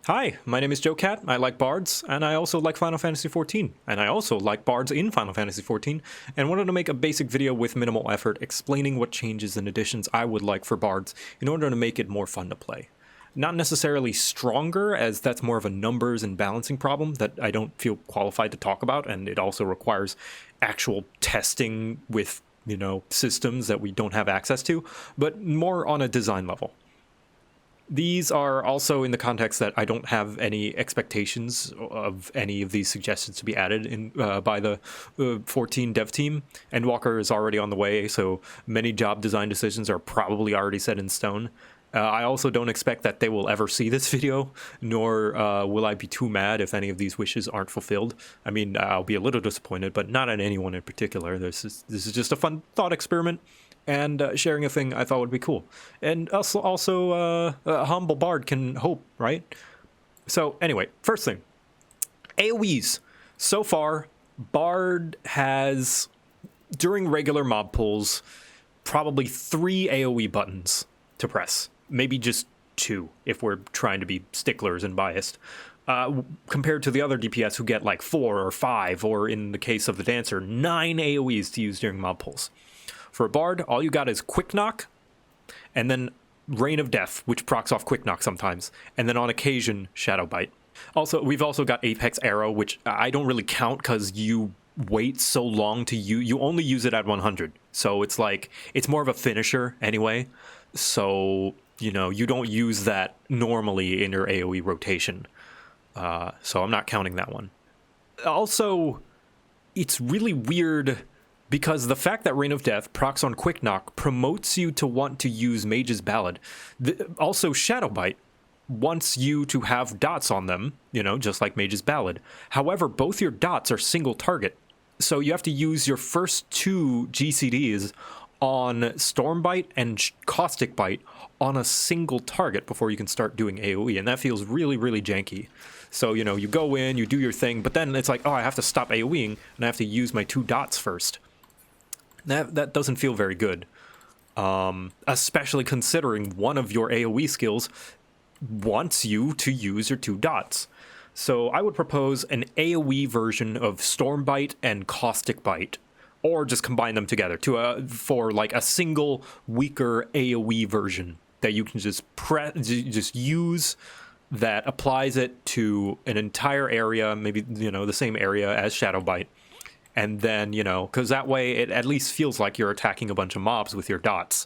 Hi, my name is Joe Cat. I like bards, and I also like Final Fantasy XIV. And I also like bards in Final Fantasy XIV, and wanted to make a basic video with minimal effort explaining what changes and additions I would like for bards in order to make it more fun to play. Not necessarily stronger, as that's more of a numbers and balancing problem that I don't feel qualified to talk about, and it also requires actual testing with, systems that we don't have access to, but more on a design level. These are also in the context that I don't have any expectations of any of these suggestions to be added in by the 14 dev team. Endwalker is already on the way, so many job design decisions are probably already set in stone. I also don't expect that they will ever see this video, nor will I be too mad if any of these wishes aren't fulfilled. I mean, I'll be a little disappointed, but not at anyone in particular. This is just a fun thought experiment. And sharing a thing I thought would be cool. And also a humble bard can hope, right? So anyway, first thing, AoEs. So far, bard has, during regular mob pulls, probably 3 AoE buttons to press. Maybe just 2, if we're trying to be sticklers and biased. Compared to the other DPS who get like 4 or 5, or in the case of the Dancer, 9 AoEs to use during mob pulls. For a bard, all you got is Quick Knock, and then Rain of Death, which procs off Quick Knock sometimes, and then on occasion, Shadow Bite. Also, we've also got Apex Arrow, which I don't really count because you wait so long to use. You only use it at 100, so it's like, it's more of a finisher anyway, so, you don't use that normally in your AoE rotation, so I'm not counting that one. Also, it's really weird because the fact that Rain of Death procs on Quick Knock promotes you to want to use Mage's Ballad. Also, Shadow Bite wants you to have dots on them, just like Mage's Ballad. However, both your dots are single target, so you have to use your first 2 GCDs on Stormbite and Caustic Bite on a single target before you can start doing AoE, and that feels really, really janky. So, you go in, you do your thing, but then it's like, oh, I have to stop AoEing, and I have to use my 2 dots first. That doesn't feel very good, especially considering one of your AoE skills wants you to use your 2 dots. So I would propose an AoE version of Stormbite and Caustic Bite, or just combine them together for like a single weaker AoE version that you can just use, that applies it to an entire area, maybe the same area as Shadow Bite. And then, because that way it at least feels like you're attacking a bunch of mobs with your dots.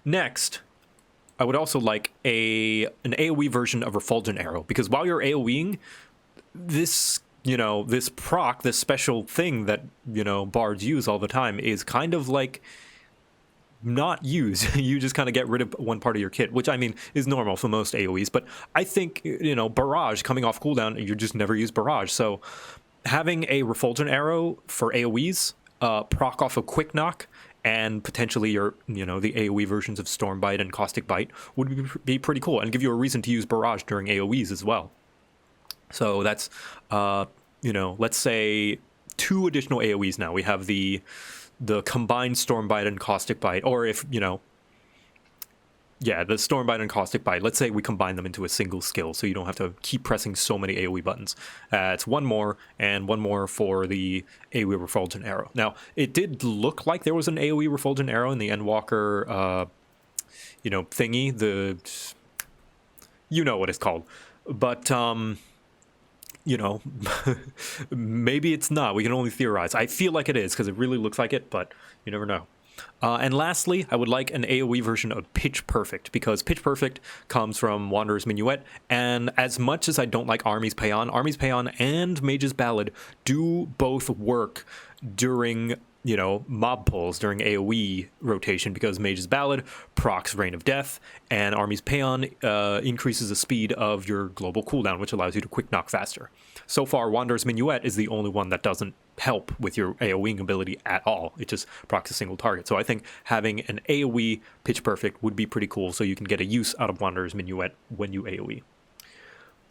Next, I would also like an AoE version of Refulgent Arrow, because while you're AoEing, this, this proc, this special thing that, bards use all the time, is kind of like not use. You just kind of get rid of one part of your kit, which I mean is normal for most AoEs, but I think, Barrage coming off cooldown, you just never use Barrage. So having a Refulgent Arrow for AoEs, proc off a Quick Knock, and potentially your, the AoE versions of Stormbite and Caustic Bite would be pretty cool, and give you a reason to use Barrage during AoEs as well. So that's, let's say 2 additional AoEs now. We have the combined Stormbite and Caustic Bite, or if, the Stormbite and Caustic Bite, let's say we combine them into a single skill, so you don't have to keep pressing so many AoE buttons. It's 1 more, and 1 more for the AoE Refulgent Arrow. Now, it did look like there was an AoE Refulgent Arrow in the Endwalker, thingy, what it's called. But, maybe it's not. We can only theorize. I feel like it is, because it really looks like it, but you never know. And lastly, I would like an AoE version of Pitch Perfect, because Pitch Perfect comes from Wanderer's Minuet, and as much as I don't like Army's Payon and Mage's Ballad do both work during, mob pulls, during AoE rotation, because Mage's Ballad procs Rain of Death, and Army's Payon increases the speed of your global cooldown, which allows you to Quick Knock faster. So far, Wanderer's Minuet is the only one that doesn't help with your AoEing ability at all. It just procs a single target. So I think having an AoE Pitch Perfect would be pretty cool, so you can get a use out of Wanderer's Minuet when you AoE.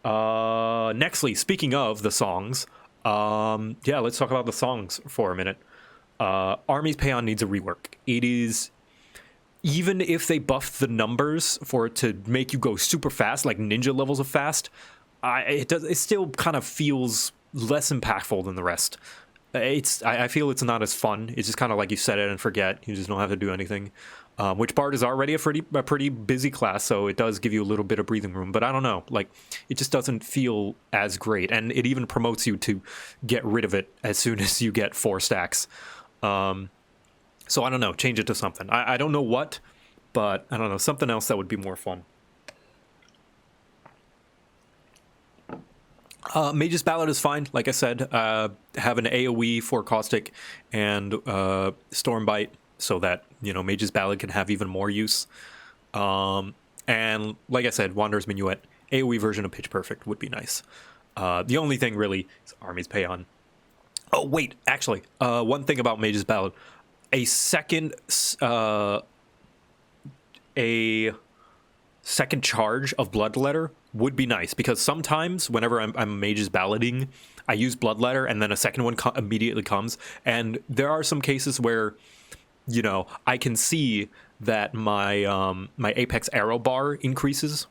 Nextly, speaking of the songs, let's talk about the songs for a minute. Army's Payon needs a rework. It is, even if they buffed the numbers for it to make you go super fast, like ninja levels of fast, it still kind of feels less impactful than the rest. I feel it's not as fun. It's just kind of like you set it and forget. You just don't have to do anything. Which Bard is already a pretty busy class, so it does give you a little bit of breathing room. But I don't know, like it just doesn't feel as great, and it even promotes you to get rid of it as soon as you get 4 stacks. So I don't know, change it to something. I don't know what, but I don't know, something else that would be more fun. Mage's Ballad is fine. Like I said, have an AoE for Caustic and Stormbite so that, you know, Mage's Ballad can have even more use. And like I said, Wanderer's Minuet, AoE version of Pitch Perfect would be nice. The only thing really is Army's Payon. Oh, wait, actually, one thing about Mage's Ballad. A second charge of Bloodletter would be nice, because sometimes whenever I'm Mage's Ballading, I use Bloodletter and then a second one immediately comes, and there are some cases where, you know, I can see that my my Apex arrow bar increases,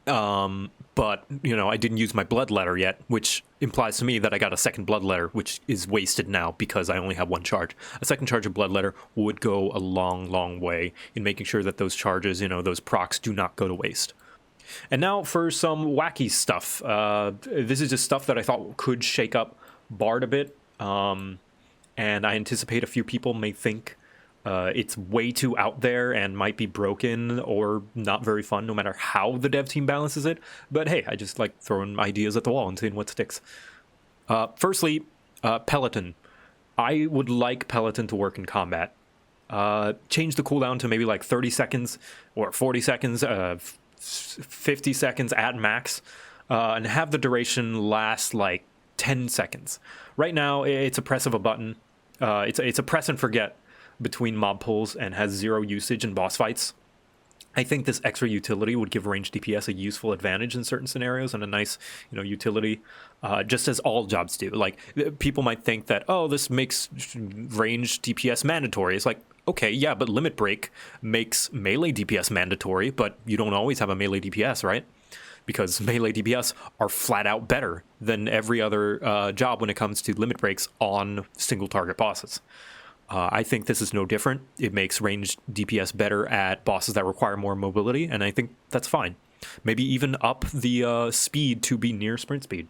but you know, I didn't use my Bloodletter yet, which implies to me that I got a second Bloodletter, which is wasted now because I only have 1 charge. A second charge of Bloodletter would go a long way in making sure that those charges, you know, those procs do not go to waste. And now for some wacky stuff. This is just stuff that I thought could shake up Bard a bit, and I anticipate a few people may think it's way too out there and might be broken or not very fun, no matter how the dev team balances it. But hey, I just like throwing ideas at the wall and seeing what sticks. Firstly, Peloton. I would like Peloton to work in combat. Change the cooldown to maybe like 30 seconds or 40 seconds, 50 seconds at max, and have the duration last like 10 seconds. Right now, it's a press of a button. It's a press and forget between mob pulls and has 0 usage in boss fights. I think this extra utility would give ranged DPS a useful advantage in certain scenarios and a nice, you know, utility, just as all jobs do. Like, people might think that, oh, this makes ranged DPS mandatory. It's like, okay, yeah, but Limit Break makes melee DPS mandatory, but you don't always have a melee DPS, right? Because melee DPS are flat out better than every other job when it comes to limit breaks on single target bosses. I think this is no different. It makes ranged DPS better at bosses that require more mobility, and I think that's fine. Maybe even up the speed to be near sprint speed.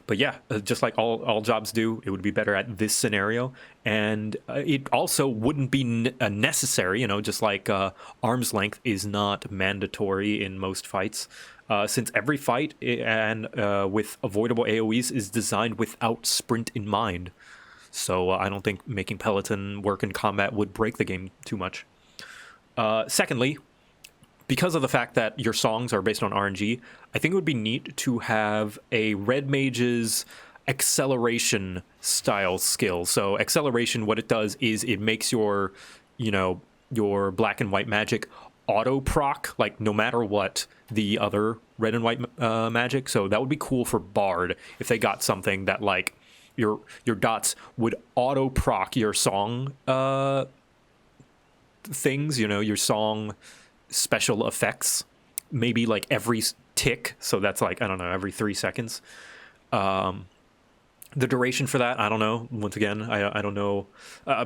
But yeah, just like all jobs do, it would be better at this scenario. And it also wouldn't be necessary, you know, just like arm's length is not mandatory in most fights. Since every fight and with avoidable AoEs is designed without sprint in mind. So I don't think making Peloton work in combat would break the game too much. Secondly, because of the fact that your songs are based on RNG, I think it would be neat to have a Red Mage's acceleration style skill. So acceleration, what it does is it makes your, you know, your black and white magic auto proc, like no matter what the other red and white magic. So that would be cool for Bard if they got something that like your dots would auto proc your song things, you know, your song special effects, maybe like every tick. So that's like, I don't know, every 3 seconds. The duration for that, I don't know. Once again, I don't know.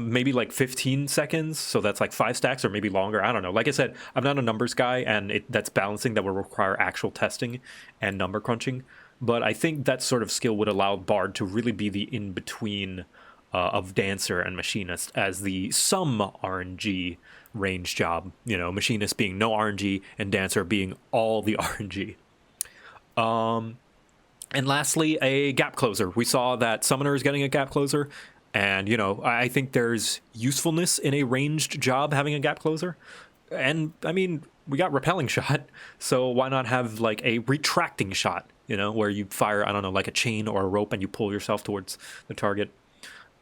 Maybe like 15 seconds. So that's like 5 stacks or maybe longer. I don't know. Like I said, I'm not a numbers guy, and that's balancing that will require actual testing and number crunching. But I think that sort of skill would allow Bard to really be the in-between of Dancer and Machinist as the some RNG range job. You know, Machinist being no RNG and Dancer being all the RNG. And lastly, a gap closer. We saw that Summoner is getting a gap closer. And, you know, I think there's usefulness in a ranged job having a gap closer. And, I mean, we got Repelling Shot. So why not have, like, a retracting shot, you know, where you fire, I don't know, like a chain or a rope and you pull yourself towards the target.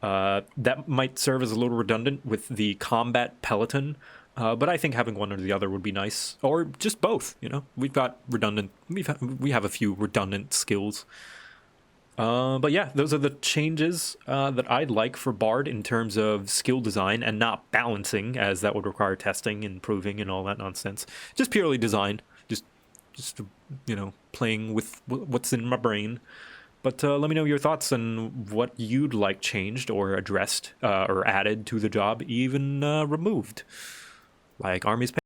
That might serve as a little redundant with the combat Peloton. But I think having one or the other would be nice, or just both. You know, we've got redundant. We have a few redundant skills. But yeah, those are the changes that I'd like for Bard in terms of skill design and not balancing, as that would require testing and proving and all that nonsense. Just purely design, just you know, playing with what's in my brain. But let me know your thoughts on what you'd like changed or addressed or added to the job, even removed, like armies.